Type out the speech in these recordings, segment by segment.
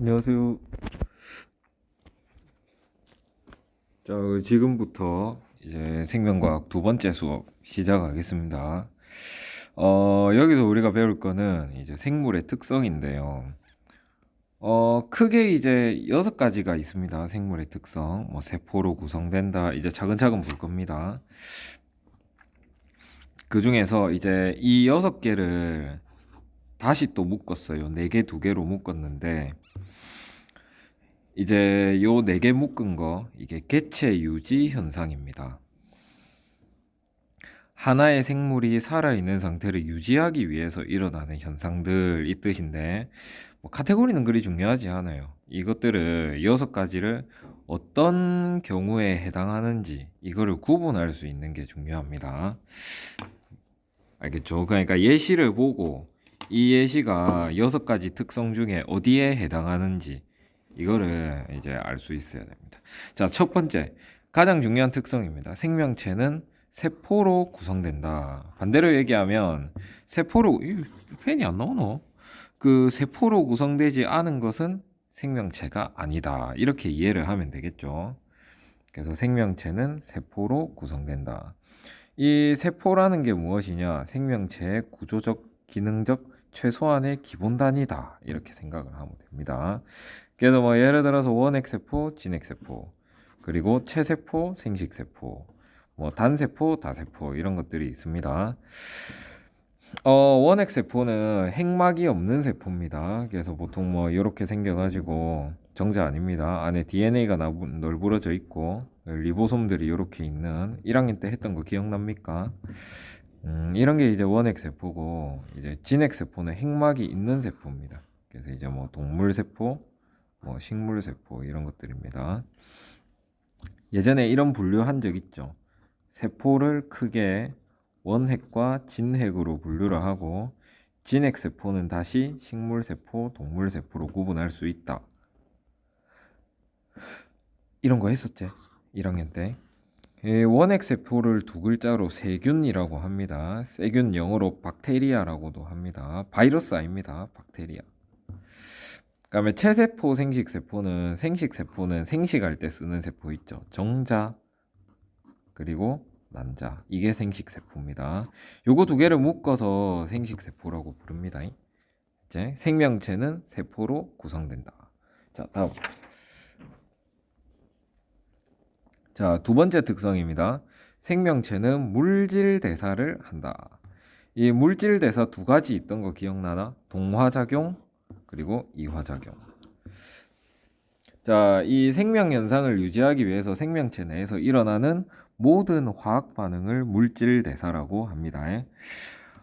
안녕하세요. 자, 지금부터 이제 생명과학 두 번째 수업 시작하겠습니다. 여기서 우리가 배울 거는 이제 생물의 특성인데요. 크게 이제 6가지가 있습니다. 생물의 특성. 뭐 세포로 구성된다. 이제 차근차근 볼 겁니다. 그 중에서 이제 이 6개를 다시 또 묶었어요. 4개, 2개로 묶었는데 이제 요 4개 묶은 거 이게 개체 유지 현상입니다. 하나의 생물이 살아있는 상태를 유지하기 위해서 일어나는 현상들 이 뜻인데 뭐 카테고리는 그리 중요하지 않아요. 이것들을 6가지를 어떤 경우에 해당하는지 이거를 구분할 수 있는 게 중요합니다. 알겠죠? 그러니까 예시를 보고 이 예시가 6가지 특성 중에 어디에 해당하는지 이거를 이제 알 수 있어야 됩니다. 자, 첫 번째 가장 중요한 특성입니다. 생명체는 세포로 구성된다. 반대로 얘기하면 세포로 펜이 안 나오노? 그 세포로 구성되지 않은 것은 생명체가 아니다. 이렇게 이해를 하면 되겠죠. 그래서 생명체는 세포로 구성된다. 이 세포라는 게 무엇이냐? 생명체의 구조적, 기능적 최소한의 기본 단위다. 이렇게 생각을 하면 됩니다. 그래서 뭐 예를 들어서 원핵세포, 진핵세포, 그리고 체세포, 생식세포, 뭐 단세포, 다세포 이런 것들이 있습니다. 원핵세포는 핵막이 없는 세포입니다. 그래서 보통 뭐 이렇게 생겨가지고 정자 아닙니다. 안에 DNA가 널브러져 있고 리보솜들이 이렇게 있는 1학년 때 했던 거 기억납니까? 이런 게 이제 원핵세포고 이제 진핵세포는 핵막이 있는 세포입니다. 그래서 이제 뭐 동물세포, 뭐 식물세포 이런 것들입니다. 예전에 이런 분류한 적 있죠. 세포를 크게 원핵과 진핵으로 분류를 하고 진핵세포는 다시 식물세포, 동물세포로 구분할 수 있다. 이런 거 했었지. 1학년 때. 원핵세포를 두 글자로 세균이라고 합니다. 세균 영어로 박테리아라고도 합니다. 바이러스 아닙니다. 박테리아. 그다음에 체세포, 생식세포는 생식할 때 쓰는 세포 있죠. 정자 그리고 난자 이게 생식세포입니다. 요거 두 개를 묶어서 생식세포라고 부릅니다. 이제 생명체는 세포로 구성된다. 자, 다음. 자, 두 번째 특성입니다. 생명체는 물질 대사를 한다. 이 물질 대사 두 가지 있던 거 기억나나? 동화작용 그리고 이화작용. 자, 이 생명 현상을 유지하기 위해서 생명체 내에서 일어나는 모든 화학 반응을 물질 대사라고 합니다.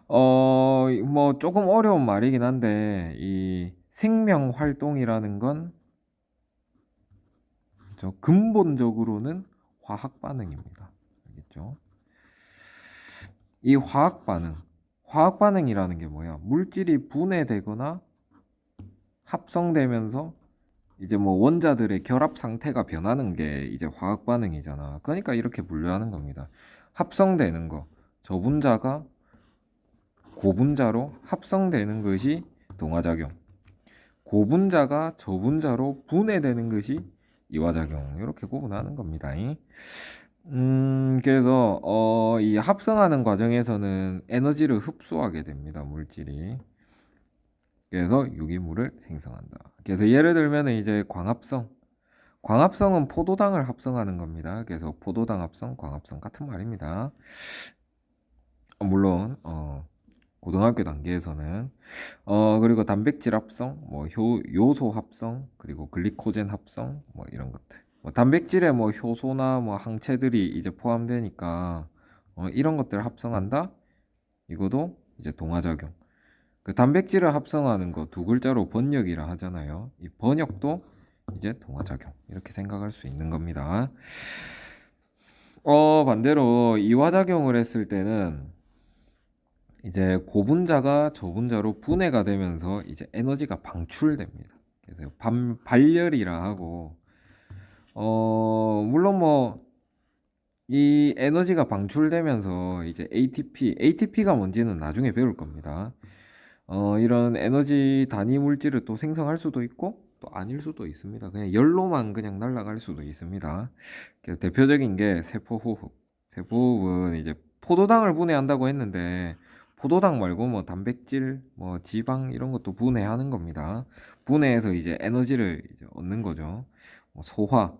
뭐 조금 어려운 말이긴 한데 이 생명 활동이라는 건 근본적으로는 화학 반응입니다. 알겠죠? 이 화학 반응이라는 게 뭐야? 물질이 분해되거나 합성되면서 이제 뭐 원자들의 결합 상태가 변하는 게 이제 화학 반응이잖아. 그러니까 이렇게 분류하는 겁니다. 합성되는 거, 저분자가 고분자로 합성되는 것이 동화작용. 고분자가 저분자로 분해되는 것이 이화작용. 이렇게 구분하는 겁니다. 그래서 이 합성하는 과정에서는 에너지를 흡수하게 됩니다. 물질이. 그래서 유기물을 생성한다. 그래서 예를 들면 이제 광합성은 포도당을 합성하는 겁니다. 그래서 포도당 합성, 광합성 같은 말입니다. 물론 고등학교 단계에서는 그리고 단백질 합성, 뭐 요소 합성, 그리고 글리코젠 합성, 뭐 이런 것들. 뭐 단백질에 뭐 효소나 뭐 항체들이 이제 포함되니까 이런 것들을 합성한다. 이것도 이제 동화작용. 그 단백질을 합성하는 거 두 글자로 번역이라 하잖아요. 이 번역도 이제 동화작용 이렇게 생각할 수 있는 겁니다. 반대로 이화작용을 했을 때는 이제 고분자가 저분자로 분해가 되면서 이제 에너지가 방출됩니다. 그래서 발열이라 하고 물론 뭐 이 에너지가 방출되면서 이제 ATP가 뭔지는 나중에 배울 겁니다. 이런 에너지 단위 물질을 또 생성할 수도 있고 또 아닐 수도 있습니다. 그냥 열로만 그냥 날아갈 수도 있습니다. 그래서 대표적인 게 세포호흡. 세포호흡은 이제 포도당을 분해한다고 했는데 포도당 말고 뭐 단백질, 뭐 지방 이런 것도 분해하는 겁니다. 분해해서 이제 에너지를 이제 얻는 거죠. 뭐 소화.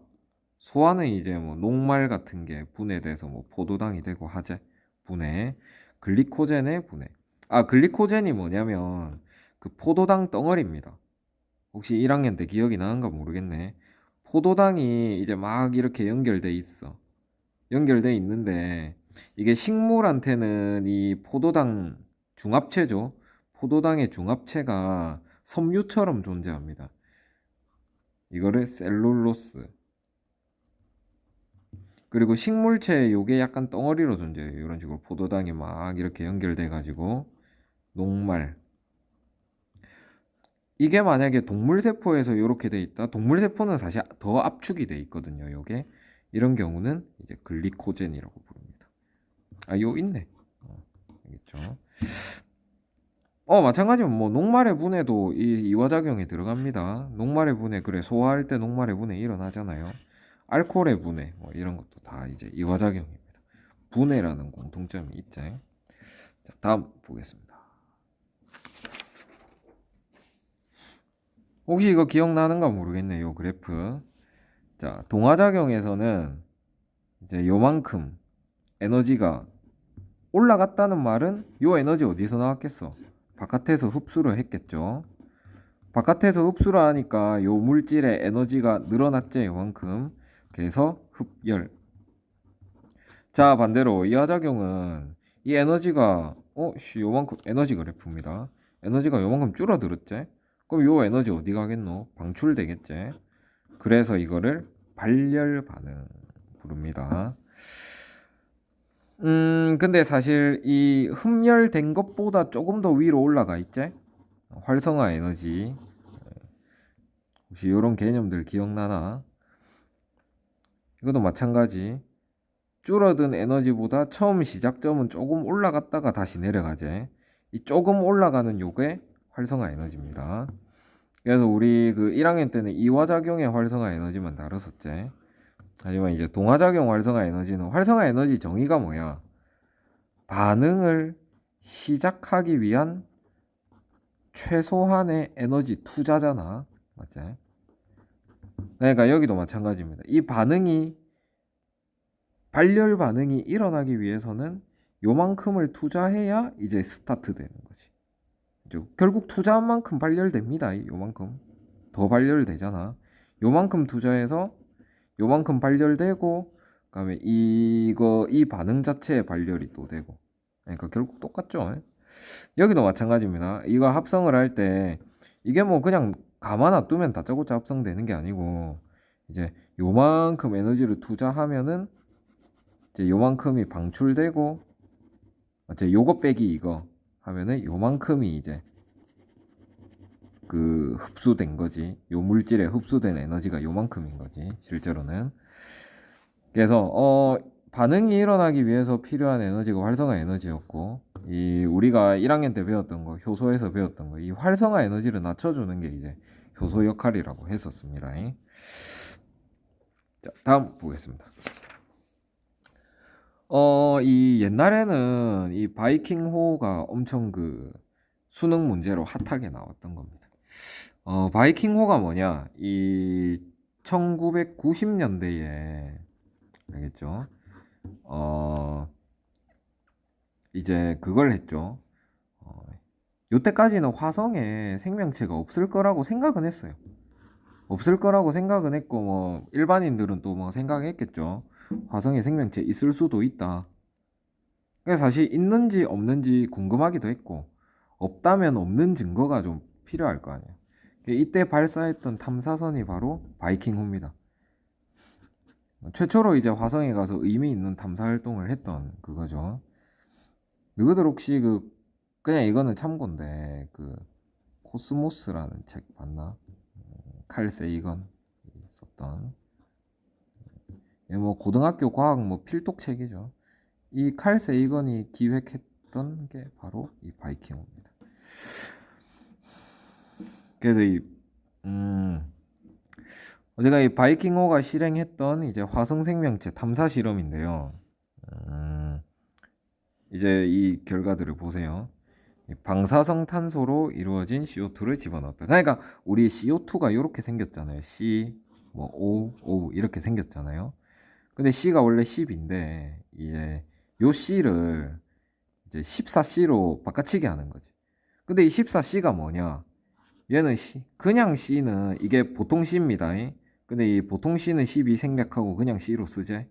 소화는 이제 뭐 녹말 같은 게 분해돼서 뭐 포도당이 되고 하재 분해. 글리코젠의 분해. 아, 글리코젠이 뭐냐면 그 포도당 덩어리입니다. 혹시 1학년 때 기억이 나는가 모르겠네. 포도당이 이제 막 이렇게 연결돼 있어. 연결돼 있는데 이게 식물한테는 이 포도당 중합체죠. 포도당의 중합체가 섬유처럼 존재합니다. 이거를 셀룰로스. 그리고 식물체 요게 약간 덩어리로 존재해요. 이런 식으로 포도당이 막 이렇게 연결돼 가지고 녹말. 이게 만약에 동물 세포에서 이렇게 돼 있다. 동물 세포는 사실 더 압축이 돼 있거든요. 요게 이런 경우는 이제 글리코젠이라고 부릅니다. 아, 요 있네. 알겠죠? 마찬가지로 뭐 녹말의 분해도 이 이화작용에 들어갑니다. 녹말의 분해 그래 소화할 때 녹말의 분해 일어나잖아요. 알코올의 분해 뭐 이런 것도 다 이제 이화작용입니다. 분해라는 공통점이 있죠. 자, 다음 보겠습니다. 혹시 이거 기억나는가 모르겠네요. 그래프. 자, 동화작용에서는 이제 요만큼 에너지가 올라갔다는 말은 요 에너지 어디서 나왔겠어? 바깥에서 흡수를 했겠죠. 바깥에서 흡수를 하니까 요 물질의 에너지가 늘어났지 요만큼. 그래서 흡열. 자, 반대로 이하작용은 이 에너지가 요만큼 에너지 그래프입니다. 에너지가 요만큼 줄어들었지? 그럼 요 에너지 어디 가겠노? 방출되겠지? 그래서 이거를 발열 반응 부릅니다. 근데 사실 이 흡열된 것보다 조금 더 위로 올라가 있지? 활성화 에너지. 혹시 이런 개념들 기억나나? 이것도 마찬가지. 줄어든 에너지보다 처음 시작점은 조금 올라갔다가 다시 내려가지. 이 조금 올라가는 요게 활성화 에너지입니다. 그래서 우리 그 1학년 때는 이화작용의 활성화 에너지만 다뤘었지. 하지만 이제 동화작용 활성화 에너지는 활성화 에너지 정의가 뭐야? 반응을 시작하기 위한 최소한의 에너지 투자잖아. 맞지? 그러니까 여기도 마찬가지입니다. 이 반응이 발열 반응이 일어나기 위해서는 요만큼을 투자해야 이제 스타트 되는 거지. 결국 투자한 만큼 발열됩니다. 요만큼 더 발열되잖아. 요만큼 투자해서 요만큼 발열되고 그다음에 이 반응 자체의 발열이 또 되고. 그러니까 결국 똑같죠. 여기도 마찬가지입니다. 이거 합성을 할 때 이게 뭐 그냥 가만 놔두면 다짜고짜 합성되는 게 아니고 이제 요만큼 에너지를 투자하면은 이제 요만큼이 방출되고 이제 요거 빼기 이거 하면은 요만큼이 이제 그 흡수된 거지. 요 물질에 흡수된 에너지가 요만큼인 거지. 실제로는. 그래서 반응이 일어나기 위해서 필요한 에너지가 활성화 에너지였고 이 우리가 1학년 때 배웠던 거 효소에서 배웠던 거 이 활성화 에너지를 낮춰주는 게 이제 효소 역할이라고 했었습니다. 자, 다음 보겠습니다. 이 옛날에는 이 바이킹호가 엄청 그 수능 문제로 핫하게 나왔던 겁니다. 바이킹호가 뭐냐? 이 1990년대에 알겠죠? 어, 이제 그걸 했죠. 어, 요때까지는 화성에 생명체가 없을 거라고 생각은 했어요. 없을 거라고 생각은 했고 뭐 일반인들은 또 뭐 생각했겠죠. 화성에 생명체 있을 수도 있다. 그래서 사실 있는지 없는지 궁금하기도 했고 없다면 없는 증거가 좀 필요할 거 아니에요. 이때 발사했던 탐사선이 바로 바이킹호입니다. 최초로 이제 화성에 가서 의미 있는 탐사 활동을 했던 그거죠. 너희들 혹시 그냥 이거는 참고인데 그 코스모스라는 책 봤나? 칼 세이건 썼던 뭐 고등학교 과학 뭐 필독 책이죠. 이 칼 세이건이 기획했던 게 바로 이 바이킹호입니다. 그래서 제가 이 바이킹호가 실행했던 이제 화성 생명체 탐사 실험인데요. 음, 이제 이 결과들을 보세요. 이 방사성 탄소로 이루어진 CO2를 집어넣었다. 그러니까 우리 CO2가 이렇게 생겼잖아요. C, 뭐 O, O 이렇게 생겼잖아요. 근데 C가 원래 10인데 이제 요 C를 이제 14C로 바꿔치기 하는 거지. 근데 이 14C가 뭐냐? 얘는 C, 그냥 C는 이게 보통 C입니다. 근데 이 보통 C는 12 생략하고 그냥 C로 쓰재.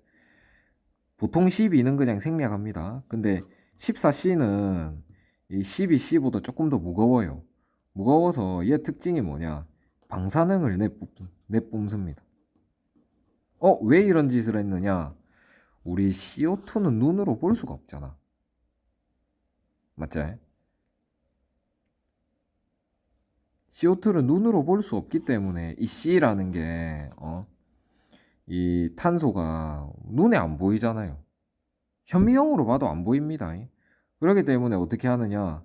보통 12는 그냥 생략합니다. 근데 14C는 이 12C보다 조금 더 무거워요. 무거워서 얘 특징이 뭐냐? 방사능을 내뿜습니다. 왜 이런 짓을 했느냐? 우리 CO2는 눈으로 볼 수가 없잖아. 맞지? CO2를 눈으로 볼 수 없기 때문에 이 C라는 게, 이 탄소가 눈에 안 보이잖아요. 현미경으로 봐도 안 보입니다. 그렇기 때문에 어떻게 하느냐?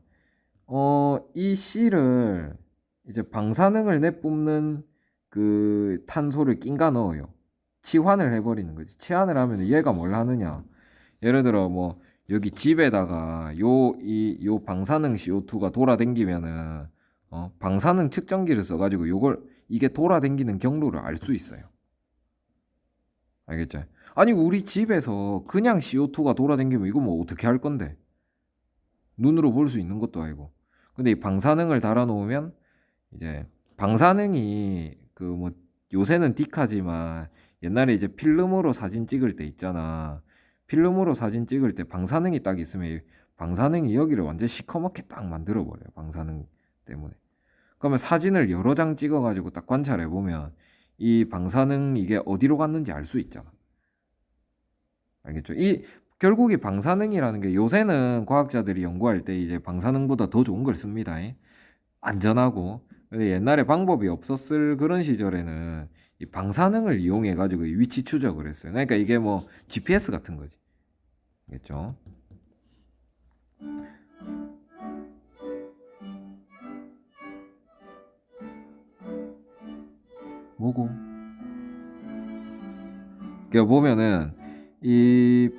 이 C를 이제 방사능을 내뿜는 그 탄소를 낀가 넣어요. 치환을 해버리는 거지. 치환을 하면 얘가 뭘 하느냐? 예를 들어 뭐 여기 집에다가 요 방사능 CO2가 돌아다니면은 방사능 측정기를 써가지고 요걸 이게 돌아다니는 경로를 알 수 있어요. 알겠죠? 아니 우리 집에서 그냥 CO2가 돌아다니면 이거 뭐 어떻게 할 건데? 눈으로 볼 수 있는 것도 아니고. 근데 이 방사능을 달아놓으면 이제 방사능이 그 뭐 요새는 디카지만 옛날에 이제 필름으로 사진 찍을 때 있잖아. 필름으로 사진 찍을 때 방사능이 딱 있으면 방사능이 여기를 완전 시커멓게 딱 만들어 버려요. 방사능 때문에. 그러면 사진을 여러 장 찍어가지고 딱 관찰해 보면 이 방사능 이게 어디로 갔는지 알 수 있잖아. 알겠죠? 이 결국 이 방사능이라는 게 요새는 과학자들이 연구할 때 이제 방사능보다 더 좋은 걸 씁니다. 안전하고. 근데 옛날에 방법이 없었을 그런 시절에는 이 방사능을 이용해 가지고 위치 추적을 했어요. 그러니까 이게 뭐 GPS 같은 거지. 알겠죠? 뭐고? 그러니까 보면은 이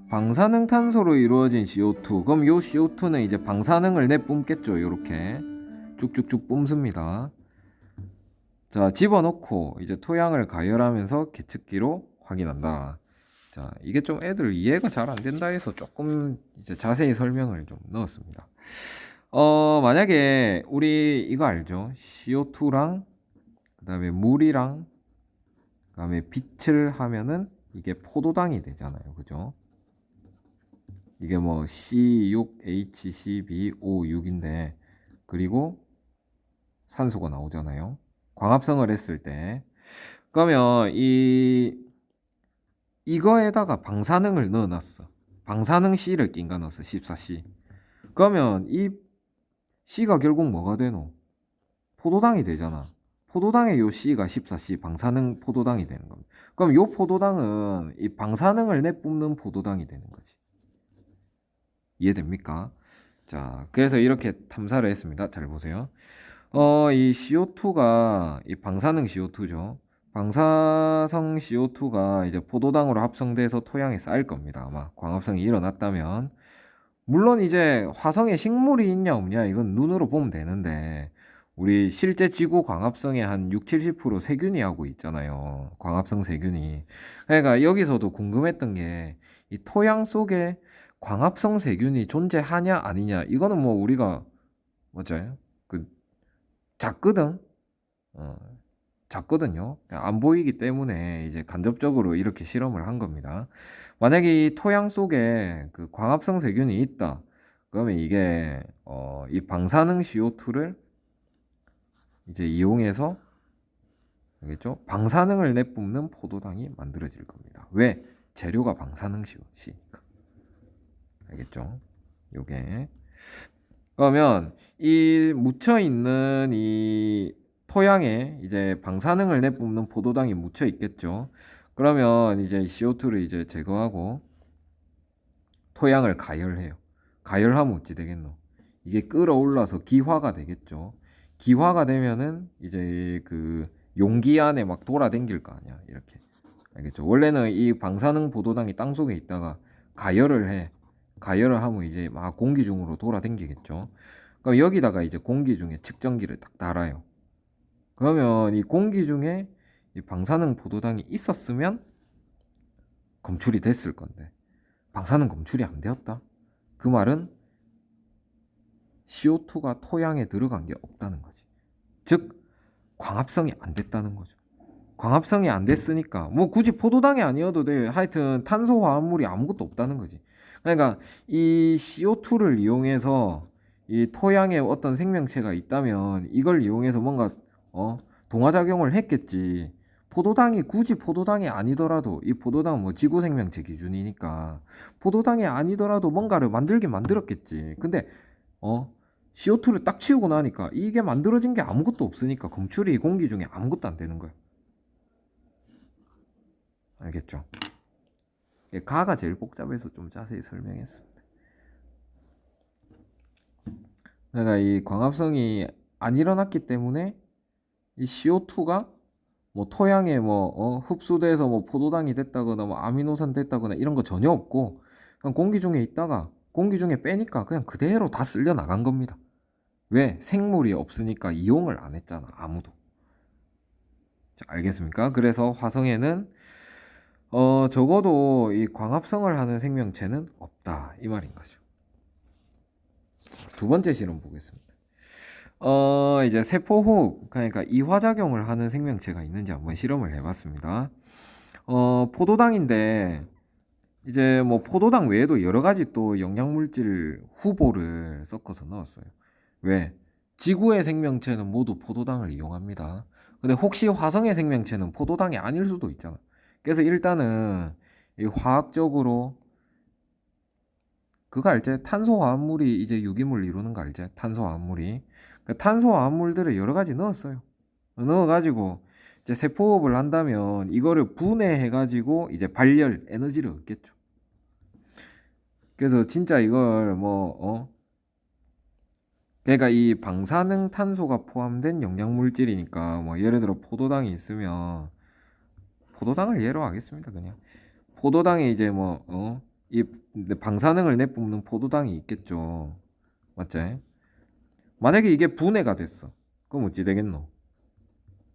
방사능 탄소로 이루어진 CO2. 그럼 요 CO2는 이제 방사능을 내뿜겠죠. 요렇게 쭉쭉쭉 뿜습니다. 자, 집어넣고 이제 토양을 가열하면서 계측기로 확인한다. 자, 이게 좀 애들 이해가 잘 안 된다 해서 조금 이제 자세히 설명을 좀 넣었습니다. 만약에 우리 이거 알죠? CO2랑 그다음에 물이랑 그다음에 빛을 하면은 이게 포도당이 되잖아요. 그죠? 이게 뭐 C6, H12O6인데 그리고 산소가 나오잖아요. 광합성을 했을 때. 그러면 이거에다가 방사능을 넣어놨어. 방사능 C를 낀가 넣었어. 14C. 그러면 이 C가 결국 뭐가 되노? 포도당이 되잖아. 포도당의 요 C가 14C 방사능 포도당이 되는 겁니다. 그럼 요 포도당은 이 방사능을 내뿜는 포도당이 되는 거지. 이해됩니까? 자, 그래서 이렇게 탐사를 했습니다. 잘 보세요. 이 CO2가 이 방사능 CO2죠. 방사성 CO2가 이제 포도당으로 합성돼서 토양에 쌓일 겁니다. 아마 광합성이 일어났다면. 물론 이제 화성에 식물이 있냐 없냐 이건 눈으로 보면 되는데 우리 실제 지구 광합성의 한 6, 70% 세균이 하고 있잖아요. 광합성 세균이. 그러니까 여기서도 궁금했던 게 이 토양 속에 광합성 세균이 존재하냐 아니냐 이거는 뭐 우리가 뭐죠? 그 작거든. 어, 작거든요. 안 보이기 때문에 이제 간접적으로 이렇게 실험을 한 겁니다. 만약에 이 토양 속에 그 광합성 세균이 있다. 그러면 이게 이 방사능 CO2를 이제 이용해서 알겠죠? 방사능을 내뿜는 포도당이 만들어질 겁니다. 왜? 재료가 방사능 C니까. 알겠죠? 요게. 그러면 이 묻혀 있는 이 토양에 이제 방사능을 내뿜는 포도당이 묻혀 있겠죠. 그러면 이제 CO2를 이제 제거하고 토양을 가열해요. 가열하면 어찌 되겠노? 이게 끌어올라서 기화가 되겠죠. 기화가 되면은 이제 그 용기 안에 막 돌아댕길 거 아니야. 이렇게. 알겠죠? 원래는 이 방사능 포도당이 땅속에 있다가 가열을 해. 가열을 하면 이제 막 공기 중으로 돌아댕기겠죠. 그럼 여기다가 이제 공기 중에 측정기를 딱 달아요. 그러면 이 공기 중에 이 방사능 포도당이 있었으면 검출이 됐을 건데 방사능 검출이 안 되었다. 그 말은 CO2가 토양에 들어간 게 없다는 거지. 즉 광합성이 안 됐다는 거죠. 광합성이 안 됐으니까 뭐 굳이 포도당이 아니어도 돼. 하여튼 탄소 화합물이 아무것도 없다는 거지. 그러니까 이 CO2를 이용해서 이 토양에 어떤 생명체가 있다면 이걸 이용해서 뭔가 동화작용을 했겠지. 포도당이 굳이 포도당이 아니더라도 이 포도당은 뭐 지구 생명체 기준이니까 포도당이 아니더라도 뭔가를 만들긴 만들었겠지. 근데 CO2를 딱 치우고 나니까 이게 만들어진 게 아무것도 없으니까 검출이 공기 중에 아무것도 안 되는 거야. 알겠죠? 가가 제일 복잡해서 좀 자세히 설명했습니다. 그러니까 이 광합성이 안 일어났기 때문에 이 CO2가 뭐 토양에 뭐 흡수돼서 뭐 포도당이 됐다거나 뭐 아미노산 됐다거나 이런 거 전혀 없고 그냥 공기 중에 있다가 공기 중에 빼니까 그냥 그대로 다 쓸려 나간 겁니다. 왜? 생물이 없으니까 이용을 안 했잖아. 아무도. 자, 알겠습니까? 그래서 화성에는 적어도 이 광합성을 하는 생명체는 없다. 이 말인 거죠. 두 번째 실험 보겠습니다. 이제 세포호흡, 그러니까 이화작용을 하는 생명체가 있는지 한번 실험을 해봤습니다. 포도당인데, 이제 뭐 포도당 외에도 여러 가지 또 영양물질 후보를 섞어서 넣었어요. 왜? 지구의 생명체는 모두 포도당을 이용합니다. 근데 혹시 화성의 생명체는 포도당이 아닐 수도 있잖아. 그래서 일단은 이 화학적으로 그거 알지? 탄소화합물이 이제 유기물 이루는 거 알지? 탄소화합물이. 그 탄소화합물들을 여러 가지 넣었어요. 넣어가지고 이제 세포호흡을 한다면 이거를 분해해가지고 이제 발열, 에너지를 얻겠죠. 그래서 진짜 이걸 그러니까 이 방사능 탄소가 포함된 영양물질이니까 뭐 예를 들어 포도당이 있으면 포도당을 예로 하겠습니다. 그냥 포도당에 이제 이 방사능을 내뿜는 포도당이 있겠죠. 맞지? 만약에 이게 분해가 됐어. 그럼 어찌 되겠노?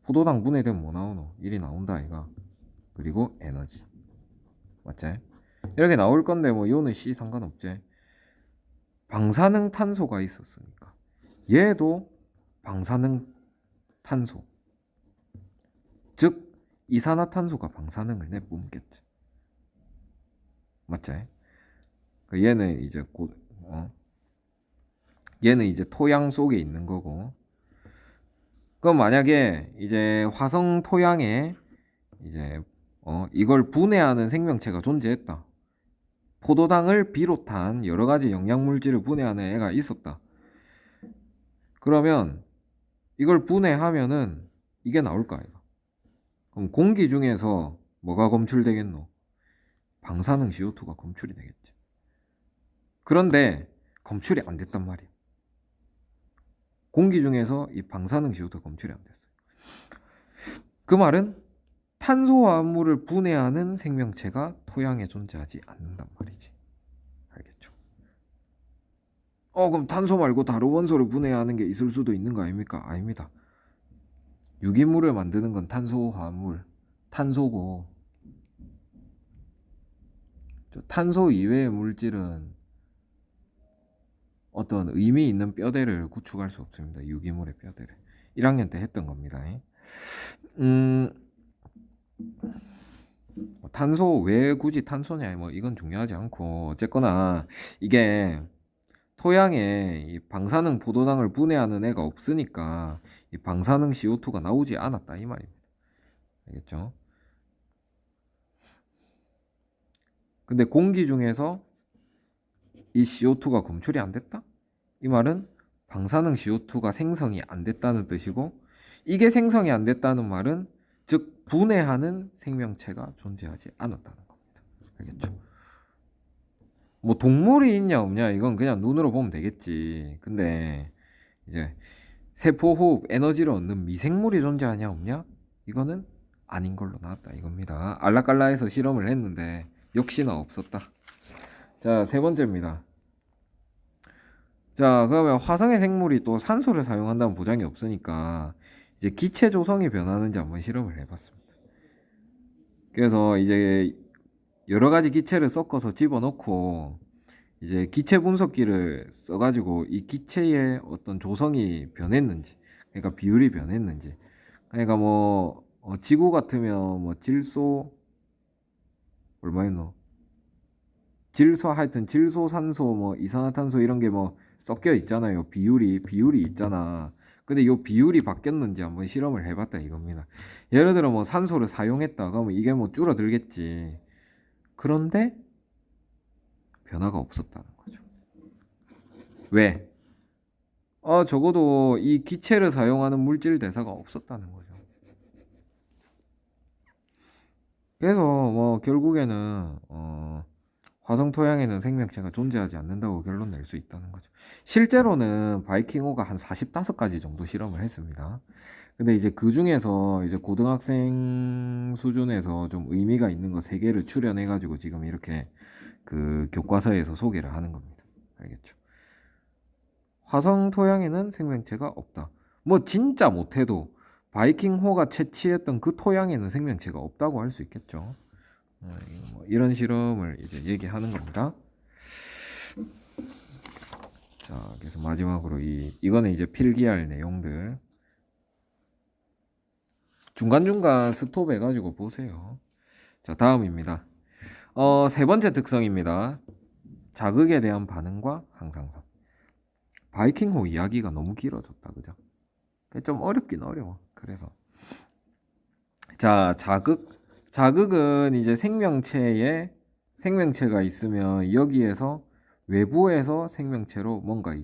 포도당 분해되면 뭐 나오노? 일이 나온다 아이가. 그리고 에너지. 맞지? 이렇게 나올 건데 뭐 이거는 C 상관없지. 방사능 탄소가 있었으니까. 얘도 방사능 탄소. 즉 이산화탄소가 방사능을 내뿜겠지. 맞지? 얘는 이제 얘는 이제 토양 속에 있는 거고. 그럼 만약에 이제 화성 토양에 이제 이걸 분해하는 생명체가 존재했다. 포도당을 비롯한 여러 가지 영양물질을 분해하는 애가 있었다. 그러면 이걸 분해하면은 이게 나올 거 아이가. 그럼 공기 중에서 뭐가 검출되겠노? 방사능 CO2가 검출이 되겠지. 그런데 검출이 안 됐단 말이야. 공기 중에서 이 방사능 CO2가 검출이 안 됐어요. 그 말은 탄소화합물을 분해하는 생명체가 토양에 존재하지 않는단 말이지. 알겠죠? 그럼 탄소 말고 다른 원소를 분해하는 게 있을 수도 있는 거 아닙니까? 아닙니다. 유기물을 만드는 건 탄소화합물, 탄소고 탄소 이외의 물질은 어떤 의미 있는 뼈대를 구축할 수 없습니다. 유기물의 뼈대를. 1학년 때 했던 겁니다. 탄소 왜 굳이 탄소냐 뭐 이건 중요하지 않고 어쨌거나 이게 토양에 이 방사능 포도당을 분해하는 애가 없으니까 이 방사능 CO2가 나오지 않았다 이 말입니다. 알겠죠? 근데 공기 중에서 이 CO2가 검출이 안 됐다? 이 말은 방사능 CO2가 생성이 안 됐다는 뜻이고 이게 생성이 안 됐다는 말은 즉 분해하는 생명체가 존재하지 않았다는 겁니다. 알겠죠? 뭐 동물이 있냐 없냐 이건 그냥 눈으로 보면 되겠지. 근데 이제 세포호흡 에너지를 얻는 미생물이 존재하냐 없냐? 이거는 아닌 걸로 나왔다 이겁니다. 알라깔라에서 실험을 했는데 역시나 없었다. 자, 세 번째입니다. 자, 그러면 화성의 생물이 또 산소를 사용한다는 보장이 없으니까 이제 기체 조성이 변하는지 한번 실험을 해봤습니다. 그래서 이제 여러 가지 기체를 섞어서 집어넣고 이제 기체 분석기를 써가지고 이 기체의 어떤 조성이 변했는지, 그러니까 비율이 변했는지, 그러니까 뭐 지구 같으면 뭐 질소 얼마였노? 질소 하여튼 질소, 산소, 뭐 이산화탄소 이런 게 뭐 섞여 있잖아요. 비율이 있잖아. 근데 요 비율이 바뀌었는지 한번 실험을 해봤다 이겁니다. 예를 들어 뭐 산소를 사용했다 그러면 이게 뭐 줄어들겠지. 그런데 변화가 없었다는 거죠. 왜? 적어도 이 기체를 사용하는 물질 대사가 없었다는 거죠. 그래서 뭐 결국에는 화성 토양에는 생명체가 존재하지 않는다고 결론 낼 수 있다는 거죠. 실제로는 바이킹호가 한 45가지 정도 실험을 했습니다. 근데 이제 그 중에서 이제 고등학생 수준에서 좀 의미가 있는 거 3개를 추려내가지고 지금 이렇게 그 교과서에서 소개를 하는 겁니다. 알겠죠? 화성 토양에는 생명체가 없다. 뭐 진짜 못해도 바이킹호가 채취했던 그 토양에는 생명체가 없다고 할 수 있겠죠. 뭐 이런 실험을 이제 얘기하는 겁니다. 자, 그래서 마지막으로 이거는 이제 필기할 내용들 중간중간 스톱 해가지고 보세요. 자, 다음입니다. 세 번째 특성입니다. 자극에 대한 반응과 항상성. 바이킹호 이야기가 너무 길어졌다, 그죠? 좀 어렵긴 어려워. 그래서 자, 자극은 이제 생명체가 있으면 여기에서 외부에서 생명체로 뭔가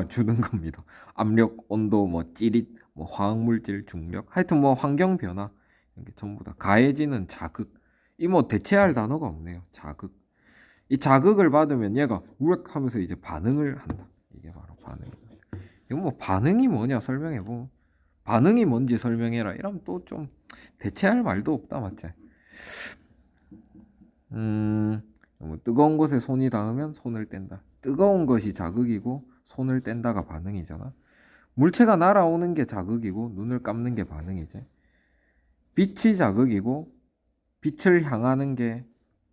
주는 겁니다. 압력, 온도, 뭐 찌릿, 뭐 화학물질, 중력, 하여튼 뭐 환경 변화 이게 전부 다 가해지는 자극. 이 뭐 대체할 단어가 없네요. 자극. 이 자극을 받으면 얘가 우럭 하면서 이제 반응을 한다. 이게 바로 반응입니다. 이거 뭐 반응이 뭐냐 설명해 보. 반응이 뭔지 설명해라. 이러면 또 좀 대체할 말도 없다 맞지? 뭐 뜨거운 곳에 손이 닿으면 손을 뗀다. 뜨거운 것이 자극이고 손을 뗀다가 반응이잖아. 물체가 날아오는 게 자극이고 눈을 감는 게 반응이지. 빛이 자극이고 빛을 향하는 게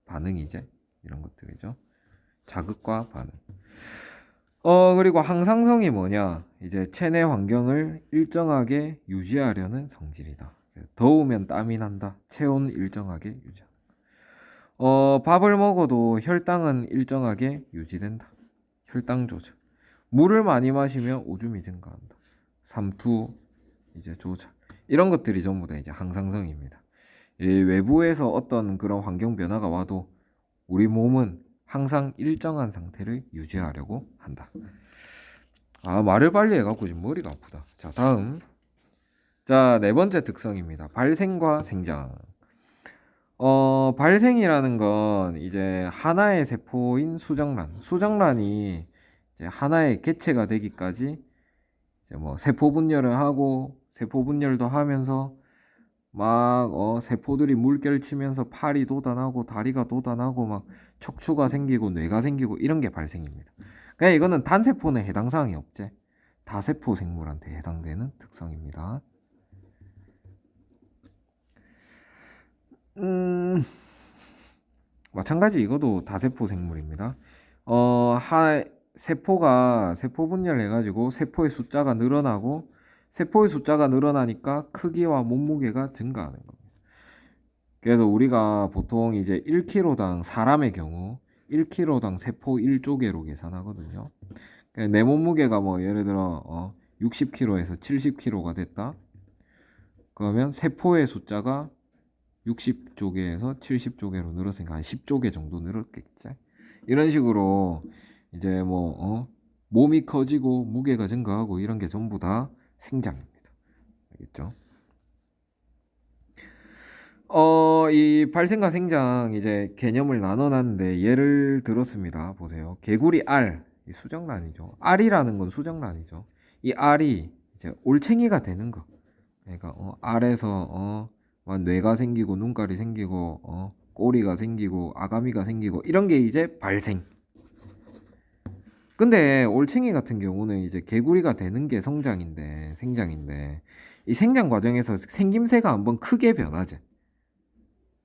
반응이지. 이런 것들이죠. 자극과 반응. 그리고 항상성이 뭐냐? 이제 체내 환경을 일정하게 유지하려는 성질이다. 더우면 땀이 난다. 체온 일정하게 유지. 밥을 먹어도 혈당은 일정하게 유지된다. 혈당 조절. 물을 많이 마시면 오줌이 증가한다. 삼투 이제 조절. 이런 것들이 전부 다 이제 항상성입니다. 이 외부에서 어떤 그런 환경 변화가 와도 우리 몸은 항상 일정한 상태를 유지하려고 한다. 아, 말을 빨리 해갖고 지금 머리가 아프다. 자, 다음. 자, 네 번째 특성입니다. 발생과 생장. 발생이라는 건 이제 하나의 세포인 수정란이 이제 하나의 개체가 되기까지 이제 뭐 세포 분열을 하고 세포 분열도 하면서 막 세포들이 물결치면서 팔이 돋아나고 다리가 돋아나고 막 척추가 생기고 뇌가 생기고 이런 게 발생입니다. 그냥 이거는 단세포는 해당 사항이 없지. 다세포 생물한테 해당되는 특성입니다. 마찬가지 이것도 다세포 생물입니다. 세포가 세포 분열해가지고 세포의 숫자가 늘어나고 세포의 숫자가 늘어나니까 크기와 몸무게가 증가하는 겁니다. 그래서 우리가 보통 이제 1kg당 사람의 경우 1kg당 세포 1조개로 계산하거든요. 그러니까 내 몸무게가 뭐 예를 들어 60kg에서 70kg가 됐다. 그러면 세포의 숫자가 60조개에서 70조개로 늘었으니까 한 10조개 정도 늘었겠지. 이런 식으로 이제 뭐 몸이 커지고 무게가 증가하고 이런 게 전부 다 생장입니다. 알겠죠? 이 발생과 생장 이제 개념을 나눠놨는데 예를 들었습니다. 보세요. 개구리 알, 이 수정란이죠. 알이라는 건 수정란이죠. 이 알이 이제 올챙이가 되는 거. 그러니까 알에서 막 뇌가 생기고 눈깔이 생기고 꼬리가 생기고 아가미가 생기고 이런 게 이제 발생. 근데 올챙이 같은 경우는 이제 개구리가 되는 게 성장인데 생장인데 이 생장 과정에서 생김새가 한번 크게 변하지.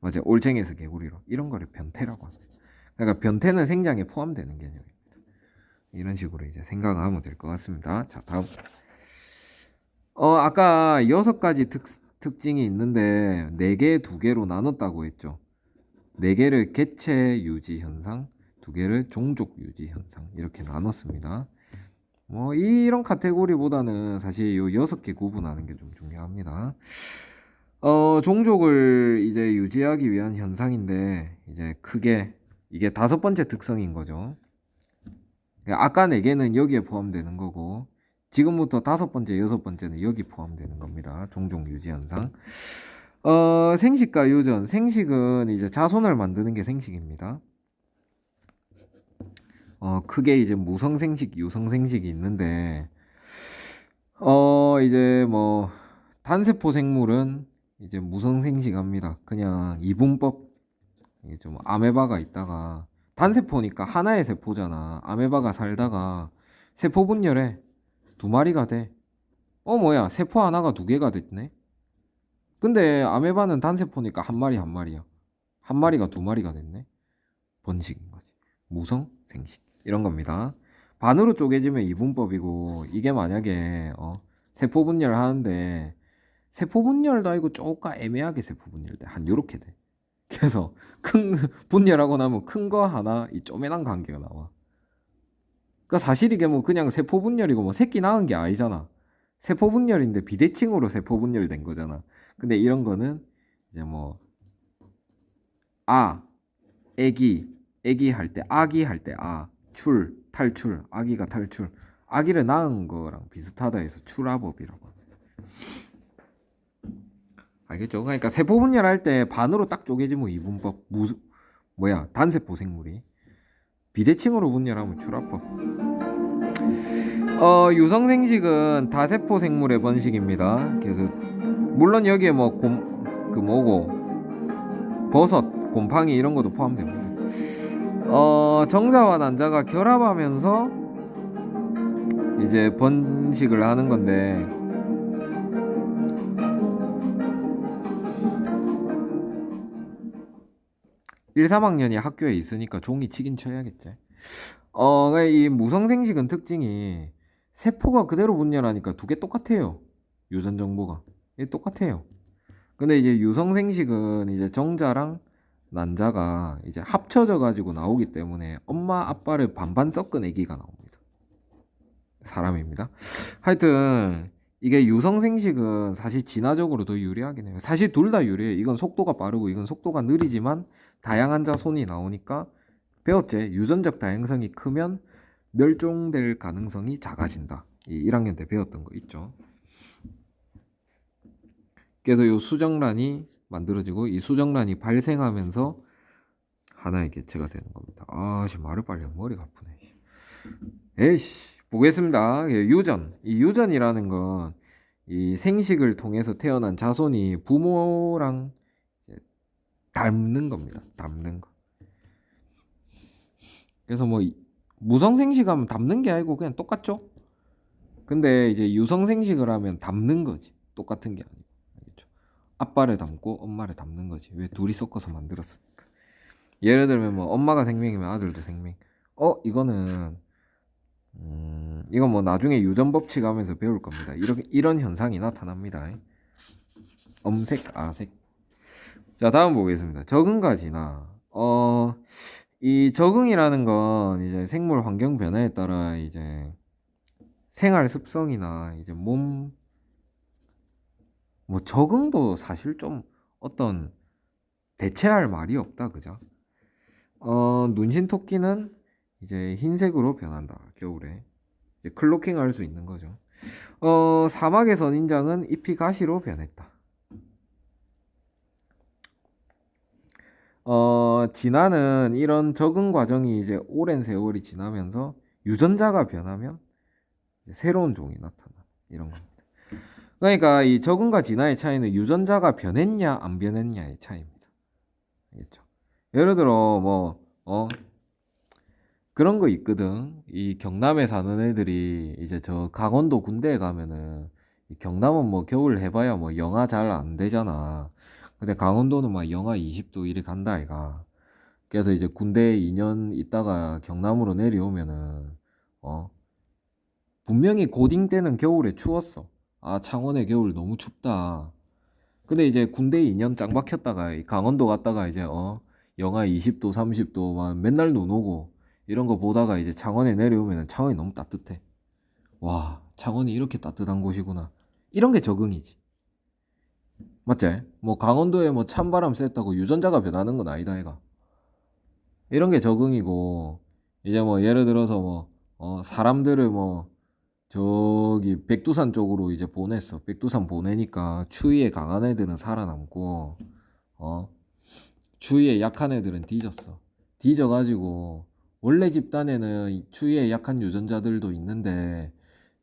맞아요. 올챙이에서 개구리로 이런 거를 변태라고 합니다. 그러니까 변태는 생장에 포함되는 개념입니다. 이런 식으로 이제 생각하면 될 것 같습니다. 자, 다음. 아까 6가지 특징이 있는데 4개, 2개로 나눴다고 했죠. 4개를 개체 유지 현상, 2개를 종족 유지 현상 이렇게 나눴습니다. 뭐 이런 카테고리보다는 사실 요 6개 구분하는 게 좀 중요합니다. 종족을 이제 유지하기 위한 현상인데 이제 크게 이게 5번째 특성인 거죠. 아까 4개는 여기에 포함되는 거고 지금부터 5번째, 6번째는 여기 포함되는 겁니다. 종족 유지 현상. 생식과 유전. 생식은 이제 자손을 만드는 게 생식입니다. 크게 이제 무성생식, 유성생식이 있는데, 이제 뭐, 단세포 생물은 이제 무성생식합니다. 그냥 이분법. 이게 좀 아메바가 있다가, 단세포니까 하나의 세포잖아. 아메바가 살다가 세포 분열해. 2마리가 돼. 뭐야, 세포 하나가 2개가 됐네? 근데 아메바는 단세포니까 한 마리 한 마리야. 한 마리가 2마리가 됐네? 번식인 거지. 무성, 생식. 이런 겁니다. 반으로 쪼개지면 이분법이고, 이게 만약에, 세포 분열을 하는데, 세포 분열도 아니고 조금 애매하게 세포 분열돼. 한 요렇게 돼. 그래서 큰, 분열하고 나면 큰 거 하나, 이 쪼매난 관계가 나와. 그러니까 사실 이게 뭐 그냥 세포 분열이고 뭐 새끼 낳은 게 아니잖아. 세포 분열인데 비대칭으로 세포 분열된 거잖아. 근데 이런 거는 이제 뭐 애기, 애기 할 때, 아기 할 때 탈출, 아기가 탈출, 아기를 낳은 거랑 비슷하다 해서 출아법이라고 합니다. 알겠죠? 그러니까 세포 분열할 때 반으로 딱 쪼개지면 이분법, 단세포 생물이 비대칭으로 분열하면 출아법. 유성생식은 다세포 생물의 번식입니다. 그래서 물론 여기에 뭐 버섯, 곰팡이 이런 것도 포함됩니다. 정자와 난자가 결합하면서 이제 번식을 하는 건데 1, 3학년이 학교에 있으니까 종이 치긴 쳐야겠지. 이 무성생식은 특징이 세포가 그대로 분열하니까 2개 똑같아요. 유전 정보가. 똑같아요. 근데 이제 유성생식은 이제 정자랑 난자가 이제 합쳐져 가지고 나오기 때문에 엄마 아빠를 반반 섞은 아기가 나옵니다. 사람입니다. 하여튼 이게 유성생식은 사실 진화적으로 더 유리하긴 해요. 사실 둘 다 유리해요. 이건 속도가 빠르고 이건 속도가 느리지만 다양한 자손이 나오니까 배웠지. 유전적 다양성이 크면 멸종될 가능성이 작아진다. 1학년 때 배웠던 거 있죠. 그래서 이 수정란이 만들어지고 이 수정란이 발생하면서 하나의 개체가 되는 겁니다. 지금 말을 빨리 하면 머리가 아프네. 에이씨, 보겠습니다. 유전. 이 유전이라는 건 이 생식을 통해서 태어난 자손이 부모랑 닮는 겁니다. 닮는 거. 그래서 뭐 무성생식하면 닮는 게 아니고 그냥 똑같죠. 근데 이제 유성생식을 하면 닮는 거지. 똑같은 게 아니고. 알겠죠? 아빠를 닮고 엄마를 닮는 거지. 왜 둘이 섞어서 만들었으니까. 예를 들면 뭐 엄마가 생명이면 아들도 생명. 이건 뭐 나중에 유전 법칙 하면서 배울 겁니다. 이런 현상이 나타납니다. 엄색, 아색. 자, 다음 보겠습니다. 적응과 진화. 이 적응이라는 건 이제 생물 환경 변화에 따라 이제 생활 습성이나 이제 뭐 적응도 사실 좀 어떤 대체할 말이 없다, 그죠? 눈신 토끼는 이제 흰색으로 변한다, 겨울에. 이제 클로킹 할 수 있는 거죠. 사막의 선인장은 잎이 가시로 변했다. 진화는 이런 적응 과정이 이제 오랜 세월이 지나면서 유전자가 변하면 새로운 종이 나타나. 이런 겁니다. 그러니까 이 적응과 진화의 차이는 유전자가 변했냐 안 변했냐의 차이입니다. 알겠죠? 예를 들어 뭐 그런 거 있거든. 이 경남에 사는 애들이 이제 저 강원도 군대에 가면은 이 경남은 뭐 겨울 해봐야 뭐 영하 잘 안 되잖아. 근데 강원도는 막 영하 20도 이래 간다 아이가. 그래서 이제 군대에 2년 있다가 경남으로 내려오면은 어 분명히 고딩 때는 겨울에 추웠어. 아 창원의 겨울 너무 춥다. 근데 이제 군대 2년 짱 박혔다가 이 강원도 갔다가 이제 영하 20도 30도 막 맨날 눈 오고 이런 거 보다가 이제 창원에 내려오면 창원이 너무 따뜻해. 와 창원이 이렇게 따뜻한 곳이구나. 이런 게 적응이지. 맞지? 뭐 강원도에 뭐 찬바람 쐈다고 유전자가 변하는 건 아니다 얘가. 이런 게 적응이고 이제 뭐 예를 들어서 뭐 사람들을 뭐 저기 백두산 쪽으로 이제 보냈어. 백두산 보내니까 추위에 강한 애들은 살아남고 어 추위에 약한 애들은 뒤졌어. 뒤져가지고 원래 집단에는 추위에 약한 유전자들도 있는데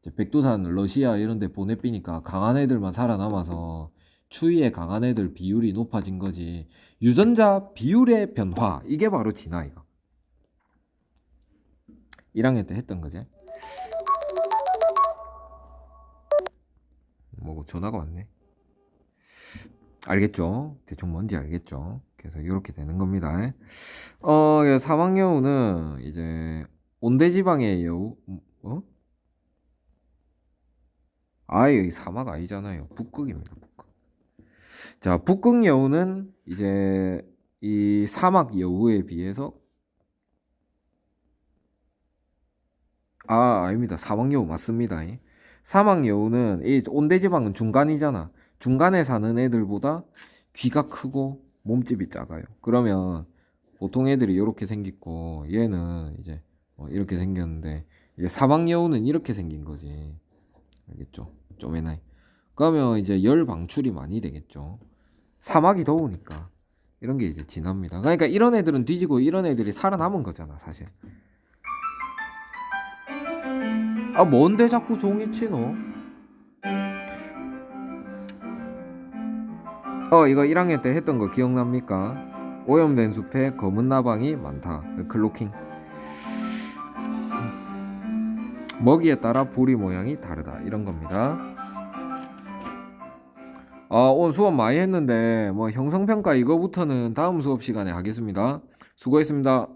이제 백두산, 러시아 이런 데 보내삐니까 강한 애들만 살아남아서 추위에 강한 애들 비율이 높아진 거지. 유전자 비율의 변화 이게 바로 진화 이거. 1학년 때 했던 거지. 뭐 전화가 왔네. 알겠죠? 대충 뭔지 알겠죠? 그래서 이렇게 되는 겁니다. 3학여우는 이제 온대지방의 여우, 아예 사막 아니잖아요. 북극입니다. 북극. 자, 북극 여우는 이제 이 사막 여우에 비해서 아닙니다. 사막 여우 맞습니다. 사막 여우는 이 온대지방은 중간이잖아. 중간에 사는 애들보다 귀가 크고 몸집이 작아요. 그러면 보통 애들이 이렇게 생겼고 얘는 이제 이렇게 생겼는데 이제 사막 여우는 이렇게 생긴 거지. 알겠죠? 좀 애나이. 그러면 이제 열 방출이 많이 되겠죠. 사막이 더우니까 이런 게 이제 진화입니다. 그러니까 이런 애들은 뒤지고 이런 애들이 살아남은 거잖아, 사실. 아, 뭔데 자꾸 종이 치노? 이거 1학년 때 했던 거 기억납니까? 오염된 숲에 검은 나방이 많다. 클로킹. 먹이에 따라 부리 모양이 다르다. 이런 겁니다. 오늘 수업 많이 했는데 뭐 형성평가 이거부터는 다음 수업 시간에 하겠습니다. 수고했습니다.